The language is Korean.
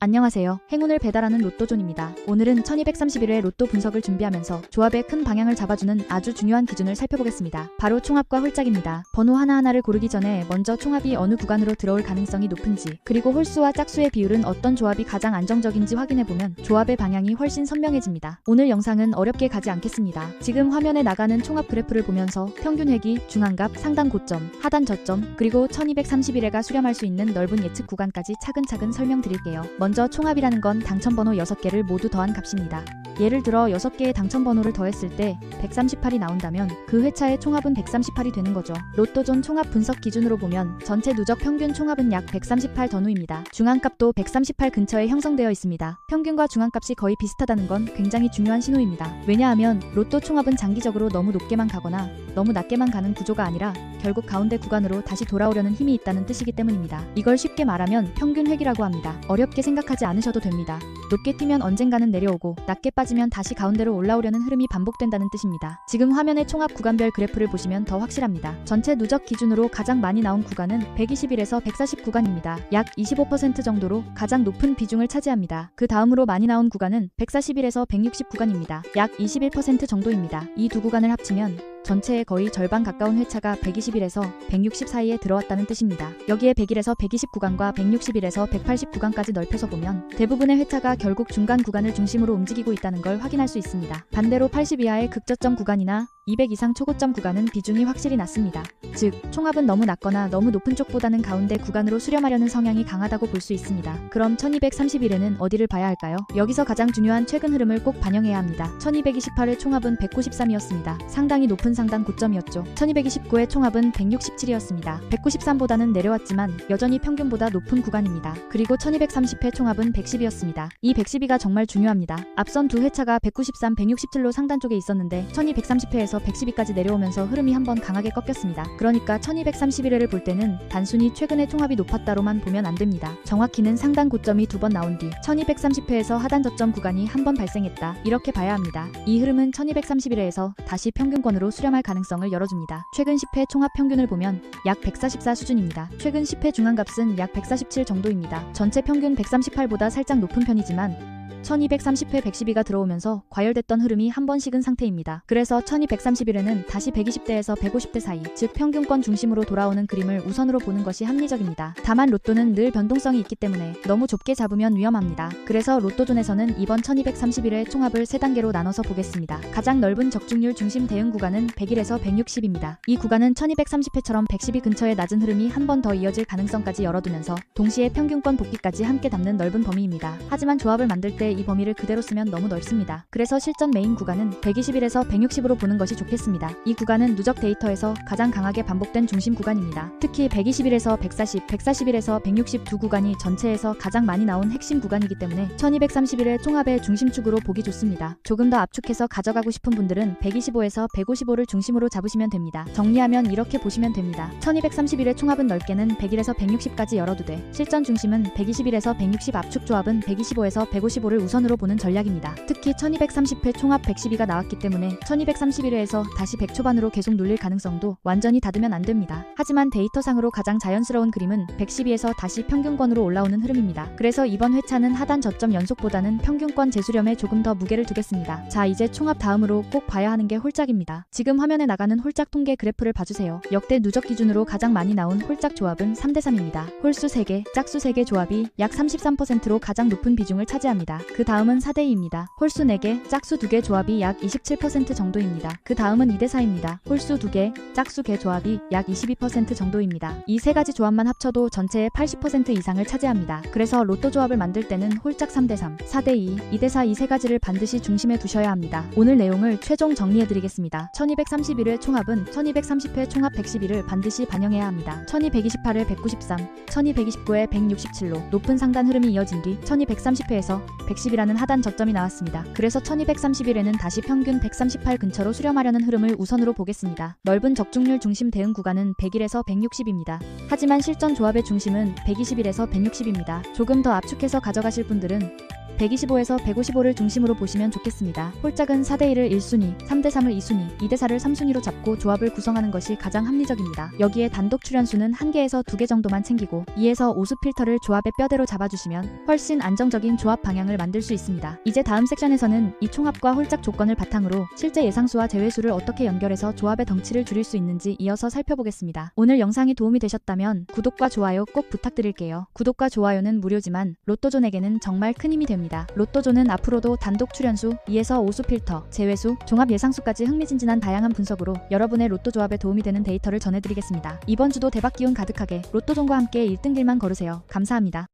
안녕하세요. 행운을 배달하는 로또존입니다. 오늘은 1231회 로또 분석을 준비하면서 조합의 큰 방향을 잡아주는 아주 중요한 기준을 살펴보겠습니다. 바로 총합과 홀짝입니다. 번호 하나하나를 고르기 전에 먼저 총합이 어느 구간으로 들어올 가능성이 높은지, 그리고 홀수와 짝수의 비율은 어떤 조합이 가장 안정적인지 확인해보면 조합의 방향이 훨씬 선명해집니다. 오늘 영상은 어렵게 가지 않겠습니다. 지금 화면에 나가는 총합 그래프를 보면서 평균 회기, 중앙값, 상단 고점, 하단 저점, 그리고 1231회가 수렴할 수 있는 넓은 예측 구간까지 차근차근 설명드릴게요. 먼저 총합이라는 건 당첨번호 6개를 모두 더한 값입니다. 예를 들어 6개의 당첨번호를 더했을 때 138이 나온다면 그 회차의 총합은 138이 되는 거죠. 로또존 총합 분석 기준으로 보면 전체 누적 평균 총합은 약 138 전후입니다. 중앙값도 138 근처에 형성되어 있습니다. 평균과 중앙값이 거의 비슷하다는 건 굉장히 중요한 신호입니다. 왜냐하면 로또 총합은 장기적으로 너무 높게만 가거나 너무 낮게만 가는 구조가 아니라 결국 가운데 구간으로 다시 돌아오려는 힘이 있다는 뜻이기 때문입니다. 이걸 쉽게 말하면 평균 회기라고 합니다. 어렵게 생각하지 않으셔도 됩니다. 높게 뛰면 언젠가는 내려오고 낮게 빠지면 다시 가운데로 올라오려는 흐름이 반복된다는 뜻입니다. 지금 화면의 총합 구간별 그래프를 보시면 더 확실합니다. 전체 누적 기준으로 가장 많이 나온 구간은 121에서 140 구간입니다. 약 25% 정도로 가장 높은 비중을 차지합니다. 그 다음으로 많이 나온 구간은 141에서 160 구간입니다. 약 21% 정도입니다. 이 두 구간을 합치면 전체의 거의 절반 가까운 회차가 121에서 160 사이에 들어왔다는 뜻입니다. 여기에 101에서 120 구간과 161에서 180 구간까지 넓혀서 보면 대부분의 회차가 결국 중간 구간을 중심으로 움직이고 있다는 걸 확인할 수 있습니다. 반대로 80 이하의 극저점 구간이나 200 이상 초고점 구간은 비중이 확실히 낮습니다. 즉, 총합은 너무 낮거나 너무 높은 쪽보다는 가운데 구간으로 수렴하려는 성향이 강하다고 볼 수 있습니다. 그럼 1231회는 어디를 봐야 할까요? 여기서 가장 중요한 최근 흐름을 꼭 반영해야 합니다. 1228회 총합은 193이었습니다. 상당히 높은 상단 고점이었죠. 1229회 총합은 167이었습니다. 193보다는 내려왔지만 여전히 평균보다 높은 구간입니다. 그리고 1230회 총합은 110이었습니다. 이 112가 정말 중요합니다. 앞선 두 회차가 193, 167로 상단 쪽에 있었는데 1230회에서 112까지 내려오면서 흐름이 한번 강하게 꺾였습니다. 그러니까 1231회를 볼 때는 단순히 최근에 총합이 높았다로만 보면 안 됩니다. 정확히는 상단 고점이 두 번 나온 뒤 1230회에서 하단 저점 구간이 한 번 발생했다, 이렇게 봐야 합니다. 이 흐름은 1231회에서 다시 평균권으로 수렴할 가능성을 열어줍니다. 최근 10회 총합 평균을 보면 약 144 수준입니다. 최근 10회 중앙값은 약 147 정도입니다. 전체 평균 138보다 살짝 높은 편이지만 1230회 112가 들어오면서 과열됐던 흐름이 한 번 식은 상태입니다. 그래서 1231회는 다시 120대에서 150대 사이, 즉 평균권 중심으로 돌아오는 그림을 우선으로 보는 것이 합리적입니다. 다만 로또는 늘 변동성이 있기 때문에 너무 좁게 잡으면 위험합니다. 그래서 로또존에서는 이번 1231회 총합을 3단계로 나눠서 보겠습니다. 가장 넓은 적중률 중심 대응 구간은 101에서 160입니다. 이 구간은 1230회처럼 112 근처의 낮은 흐름이 한 번 더 이어질 가능성까지 열어두면서 동시에 평균권 복귀까지 함께 담는 넓은 범위입니다. 하지만 조합을 만들 때 이 범위를 그대로 쓰면 너무 넓습니다. 그래서 실전 메인 구간은 121에서 160으로 보는 것이 좋겠습니다. 이 구간은 누적 데이터에서 가장 강하게 반복된 중심 구간입니다. 특히 121에서 140, 141에서 160 두 구간이 전체에서 가장 많이 나온 핵심 구간이기 때문에 1231의 총합의 중심축으로 보기 좋습니다. 조금 더 압축해서 가져가고 싶은 분들은 125에서 155를 중심으로 잡으시면 됩니다. 정리하면 이렇게 보시면 됩니다. 1231의 총합은 넓게는 101에서 160까지 열어두되 실전 중심은 121에서 160, 압축 조합은 125에서 155를 우선으로 보는 전략입니다. 특히 1230회 총합 112가 나왔기 때문에 1231회에서 다시 100 초반으로 계속 눌릴 가능성도 완전히 닫으면 안 됩니다. 하지만 데이터상으로 가장 자연스러운 그림은 112에서 다시 평균권으로 올라오는 흐름입니다. 그래서 이번 회차는 하단 저점 연속보다는 평균권 재수렴에 조금 더 무게를 두겠습니다. 자, 이제 총합 다음으로 꼭 봐야 하는 게 홀짝입니다. 지금 화면에 나가는 홀짝 통계 그래프를 봐주세요. 역대 누적 기준으로 가장 많이 나온 홀짝 조합은 3대3입니다. 홀수 3개, 짝수 3개 조합이 약 33%로 가장 높은 비중을 차지합니다. 그 다음은 4대2입니다. 홀수 4개, 짝수 2개 조합이 약 27% 정도입니다. 그 다음은 2대4입니다. 홀수 2개, 짝수 개 조합이 약 22% 정도입니다. 이 세 가지 조합만 합쳐도 전체의 80% 이상을 차지합니다. 그래서 로또 조합을 만들 때는 홀짝 3대3, 4대2, 2대4 이 세 가지를 반드시 중심에 두셔야 합니다. 오늘 내용을 최종 정리해드리겠습니다. 1231회 총합은 1230회 총합 112를 반드시 반영해야 합니다. 1228회 193, 1229회 167로 높은 상단 흐름이 이어진 뒤 1230회에서 110이라는 하단 저점이 나왔습니다. 그래서 1231회는 다시 평균 138 근처로 수렴하려는 흐름을 우선으로 보겠습니다. 넓은 적중률 중심 대응 구간은 101에서 160입니다. 하지만 실전 조합의 중심은 121에서 160입니다. 조금 더 압축해서 가져가실 분들은 125에서 155를 중심으로 보시면 좋겠습니다. 홀짝은 4대1을 1순위, 3대3을 2순위, 2대4를 3순위로 잡고 조합을 구성하는 것이 가장 합리적입니다. 여기에 단독 출연수는 1개에서 2개 정도만 챙기고 2에서 5수 필터를 조합의 뼈대로 잡아주시면 훨씬 안정적인 조합 방향을 만들 수 있습니다. 이제 다음 섹션에서는 이 총합과 홀짝 조건을 바탕으로 실제 예상수와 제외수를 어떻게 연결해서 조합의 덩치를 줄일 수 있는지 이어서 살펴보겠습니다. 오늘 영상이 도움이 되셨다면 구독과 좋아요 꼭 부탁드릴게요. 구독과 좋아요는 무료지만 로또존에게는 정말 큰 힘이 됩니다. 로또존은 앞으로도 단독 출연수, 2에서 5수 필터, 제외수, 종합 예상수까지 흥미진진한 다양한 분석으로 여러분의 로또 조합에 도움이 되는 데이터를 전해드리겠습니다. 이번 주도 대박 기운 가득하게 로또존과 함께 1등 길만 걸으세요. 감사합니다.